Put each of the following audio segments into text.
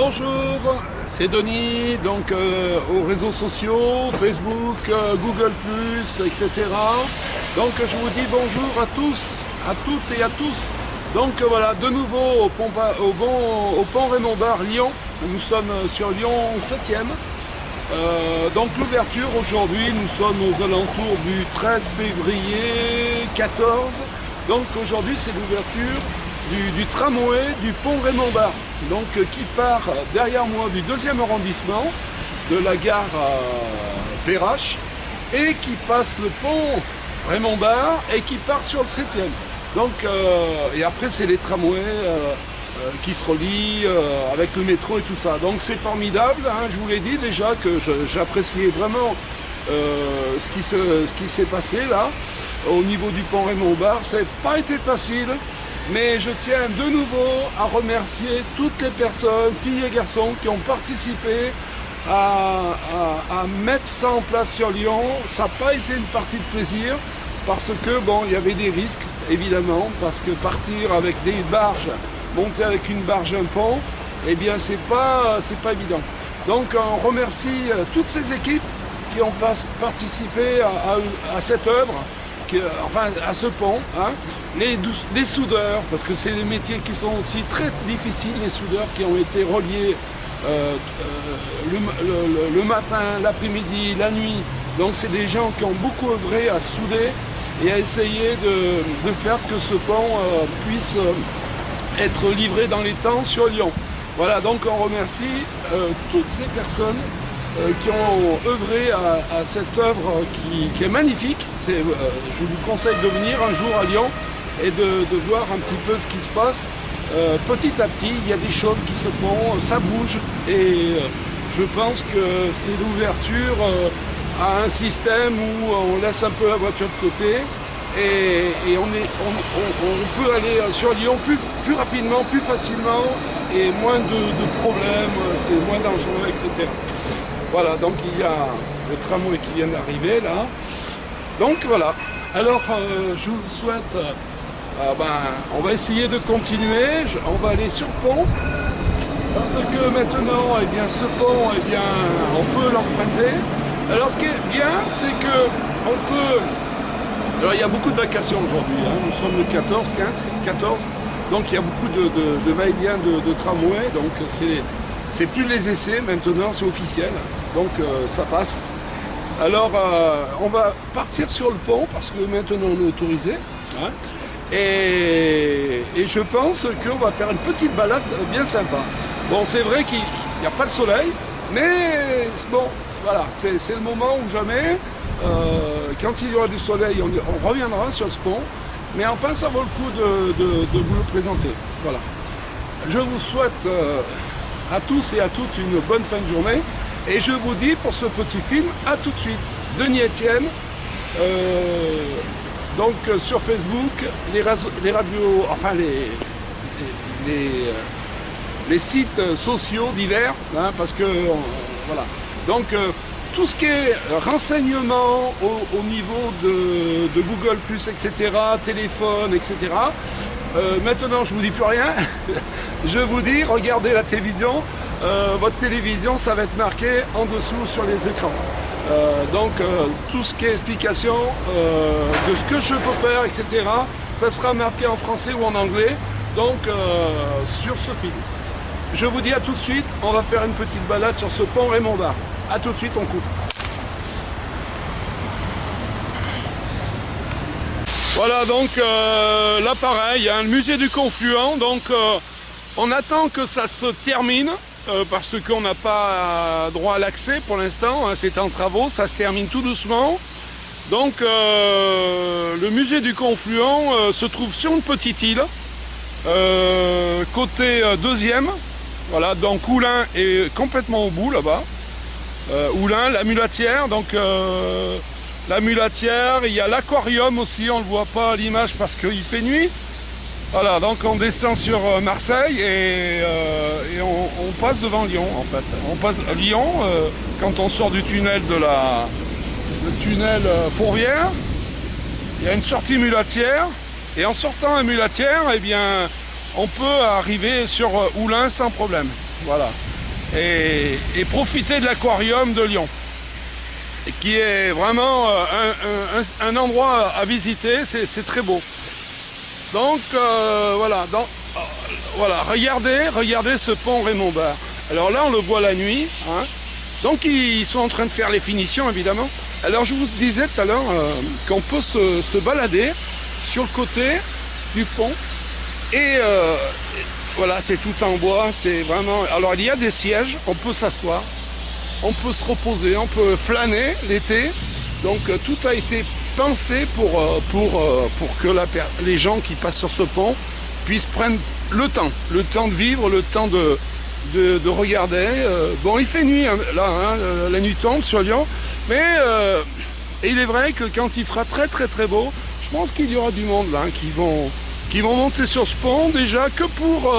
Bonjour, c'est Denis, donc aux réseaux sociaux, Facebook, Google+, etc. Donc je vous dis bonjour à tous, à toutes et à tous. Donc voilà, de nouveau au pont Raymond Barre, Lyon. Nous sommes sur Lyon 7e. Donc l'ouverture aujourd'hui, nous sommes aux alentours du 13 février 14. Donc aujourd'hui c'est l'ouverture du tramway du pont Raymond Barre, donc qui part derrière moi du 2e arrondissement de la gare Perrache et qui passe le pont Raymond Barre et qui part sur le 7e. Donc et après c'est les tramways qui se relient avec le métro et tout ça. Donc c'est formidable, hein. Je vous l'ai dit déjà que j'appréciais vraiment ce qui s'est passé là au niveau du pont Raymond Barre. Ça n'a pas été facile. Mais je tiens de nouveau à remercier toutes les personnes, filles et garçons, qui ont participé à mettre ça en place sur Lyon. Ça n'a pas été une partie de plaisir, parce que bon, il y avait des risques, évidemment, parce que partir avec des barges, monter avec une barge un pont, eh bien c'est pas évident. Donc on remercie toutes ces équipes qui ont participé à cette œuvre, enfin à ce pont, hein. Les soudeurs, parce que c'est des métiers qui sont aussi très difficiles, les soudeurs qui ont été reliés le matin, l'après-midi, la nuit. Donc c'est des gens qui ont beaucoup œuvré à souder et à essayer de faire que ce pont puisse être livré dans les temps sur Lyon. Voilà, donc on remercie toutes ces personnes qui ont œuvré à cette œuvre qui est magnifique. Je vous conseille de venir un jour à Lyon et de voir un petit peu ce qui se passe. Petit à petit, il y a des choses qui se font, ça bouge, et je pense que c'est l'ouverture à un système où on laisse un peu la voiture de côté et on peut aller sur Lyon plus rapidement, plus facilement, et moins de problèmes, c'est moins dangereux, etc. Voilà, donc il y a le tramway qui vient d'arriver là. Donc voilà, alors je vous souhaite... on va essayer de continuer, on va aller sur le pont, parce que maintenant, eh bien, ce pont, eh bien, on peut l'emprunter. Alors ce qui est bien, c'est que on peut... Alors il y a beaucoup de vacations aujourd'hui, hein. Nous sommes le 14, donc il y a beaucoup de va-et-vient de tramway, donc c'est plus les essais, maintenant c'est officiel, donc ça passe. Alors on va partir sur le pont, parce que maintenant on est autorisé, hein. Et je pense qu'on va faire une petite balade bien sympa. Bon, c'est vrai qu'il n'y a pas le soleil, mais bon, voilà, c'est le moment où jamais, quand il y aura du soleil, on reviendra sur ce pont. Mais enfin, ça vaut le coup de vous le présenter. Voilà. Je vous souhaite à tous et à toutes une bonne fin de journée. Et je vous dis pour ce petit film, à tout de suite. Denis Etienne. Donc sur Facebook, les radios, enfin les sites sociaux divers, hein, parce que voilà. Donc tout ce qui est renseignement au niveau de Google+, etc., téléphone, etc. Maintenant je vous dis plus rien. Je vous dis, regardez la télévision. Votre télévision, ça va être marqué en dessous sur les écrans. Donc tout ce qui est explication de ce que je peux faire, etc., ça sera marqué en français ou en anglais, donc sur ce film. Je vous dis à tout de suite, on va faire une petite balade sur ce pont Raymond Barre. A tout de suite, on coupe. Voilà, donc là pareil, hein, le musée du Confluent, donc on attend que ça se termine. Parce qu'on n'a pas droit à l'accès pour l'instant, hein, c'est en travaux, ça se termine tout doucement. Donc le musée du Confluent se trouve sur une petite île, côté 2e, voilà, donc Oulin est complètement au bout là-bas. Oulin, la mulatière, donc la mulatière, il y a l'aquarium aussi, on ne le voit pas à l'image parce qu'il fait nuit. Voilà, donc on descend sur Marseille et on passe devant Lyon en fait. On passe à Lyon quand on sort du tunnel Fourvière. Il y a une sortie mulatière et en sortant à mulatière, eh bien, on peut arriver sur Oulin sans problème. Voilà. et profiter de l'aquarium de Lyon, qui est vraiment un endroit à visiter, c'est très beau. Donc voilà, voilà, regardez ce pont Raymond Barre. Alors là on le voit la nuit, hein. Donc ils sont en train de faire les finitions évidemment. Alors je vous disais tout à l'heure qu'on peut se balader sur le côté du pont et voilà, c'est tout en bois, c'est vraiment... Alors il y a des sièges, on peut s'asseoir, on peut se reposer, on peut flâner l'été. Donc tout a été pensé pour que les gens qui passent sur ce pont puissent prendre le temps de vivre, le temps de regarder. Bon, il fait nuit là, hein, la nuit tombe sur Lyon, mais il est vrai que quand il fera très très très beau, je pense qu'il y aura du monde là, hein, qui vont monter sur ce pont déjà que pour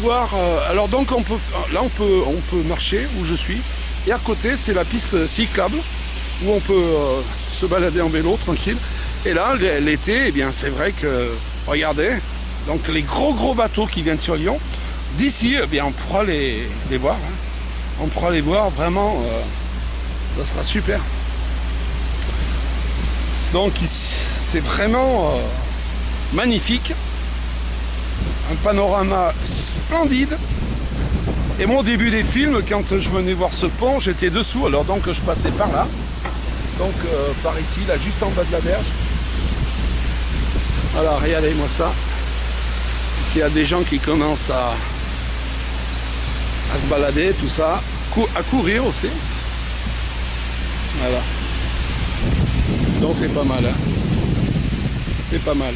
voir. Alors donc on peut marcher où je suis, et à côté c'est la piste cyclable où on peut se balader en vélo tranquille. Et là l'été, eh bien c'est vrai que regardez, donc les gros bateaux qui viennent sur Lyon, d'ici eh bien on pourra les voir, hein. On pourra les voir vraiment, ça sera super. Donc c'est vraiment magnifique, un panorama splendide. Et mon début des films, quand je venais voir ce pont, j'étais dessous, alors donc je passais par là, donc par ici, là juste en bas de la berge. Voilà, regardez-moi ça. Il y a des gens qui commencent à se balader, tout ça, à courir aussi. Voilà. Donc c'est pas mal, hein. C'est pas mal.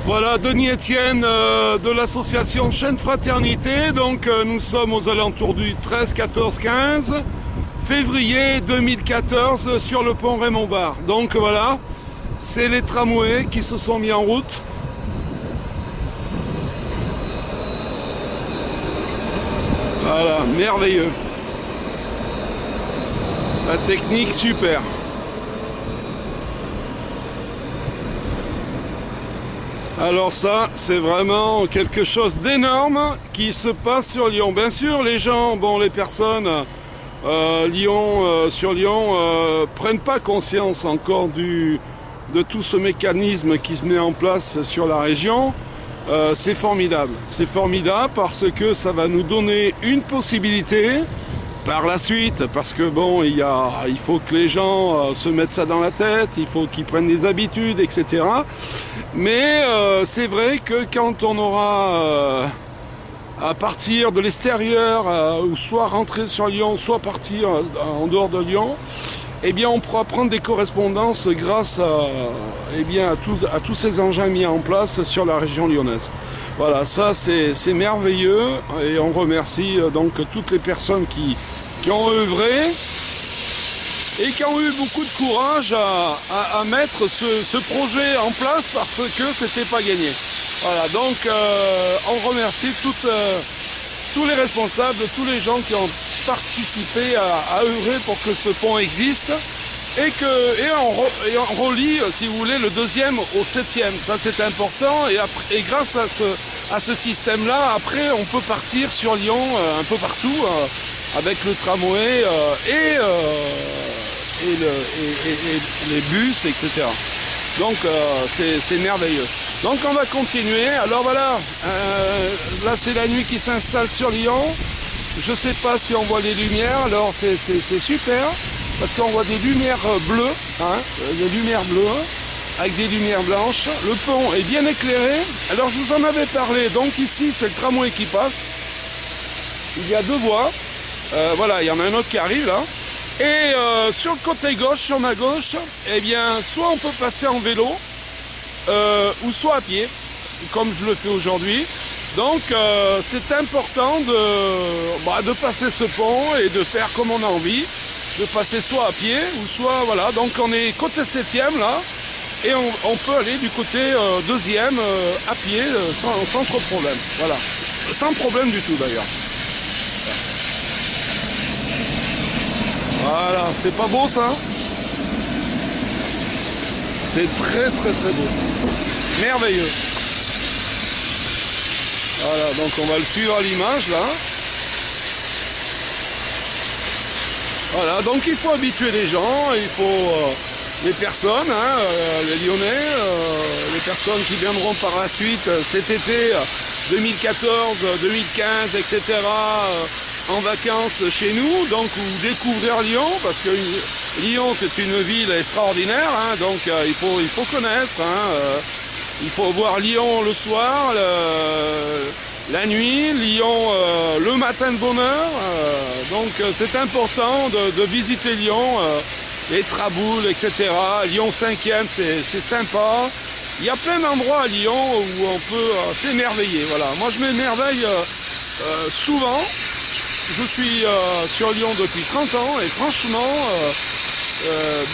Voilà, Denis Etienne de l'association Chaîne Fraternité. Donc nous sommes aux alentours du 13, 14, 15 février 2014 sur le pont Raymond Barre. Donc voilà, c'est les tramways qui se sont mis en route. Voilà, merveilleux. La technique, super. Alors ça, c'est vraiment quelque chose d'énorme qui se passe sur Lyon. Bien sûr, les gens, bon, les personnes sur Lyon prennent pas conscience encore de tout ce mécanisme qui se met en place sur la région. C'est formidable parce que ça va nous donner une possibilité par la suite, parce que bon, il faut que les gens se mettent ça dans la tête, il faut qu'ils prennent des habitudes, etc. Mais c'est vrai que quand on aura à partir de l'extérieur, ou soit rentrer sur Lyon, soit partir en dehors de Lyon, eh bien on pourra prendre des correspondances grâce à tous ces engins mis en place sur la région lyonnaise. Voilà, ça c'est merveilleux, et on remercie donc toutes les personnes qui ont œuvré et qui ont eu beaucoup de courage à mettre ce projet en place, parce que c'était pas gagné. Voilà, donc on remercie tous les responsables, tous les gens qui ont participé à œuvrer pour que ce pont existe, et on relie, si vous voulez, le 2e au 7e. Ça c'est important, et grâce à ce système-là, après on peut partir sur Lyon un peu partout avec le tramway et les bus, etc. Donc c'est merveilleux. Donc on va continuer. Alors voilà, là c'est la nuit qui s'installe sur Lyon. Je ne sais pas si on voit les lumières, alors c'est super, parce qu'on voit des lumières bleues, hein, des lumières bleues, avec des lumières blanches. Le pont est bien éclairé. Alors je vous en avais parlé, donc ici c'est le tramway qui passe. Il y a 2 voies, voilà, il y en a un autre qui arrive là. Et sur le côté gauche, sur ma gauche, eh bien, soit on peut passer en vélo, ou soit à pied, comme je le fais aujourd'hui. Donc c'est important de passer ce pont et de faire comme on a envie, de passer soit à pied ou soit, voilà. Donc on est côté 7e là, Et on peut aller du côté deuxième à pied sans trop de problème. Voilà. Sans problème du tout d'ailleurs. Voilà, c'est pas beau ça? C'est très beau. Merveilleux. Voilà, donc on va le suivre à l'image là. Voilà, donc il faut habituer les gens, il faut les personnes, hein, les Lyonnais, les personnes qui viendront par la suite cet été 2014, 2015, etc. En vacances chez nous, donc ou découvrir Lyon, parce que Lyon c'est une ville extraordinaire, hein, donc il faut connaître, hein, il faut voir Lyon le soir, la nuit, Lyon le matin de bonne heure, donc c'est important de visiter Lyon, les Traboules, etc. Lyon 5e, c'est sympa. Il y a plein d'endroits à Lyon où on peut s'émerveiller. Voilà. Moi je m'émerveille souvent. Je suis sur Lyon depuis 30 ans et franchement,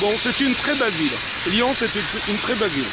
bon, c'est une très belle ville. Lyon, c'est une très belle ville.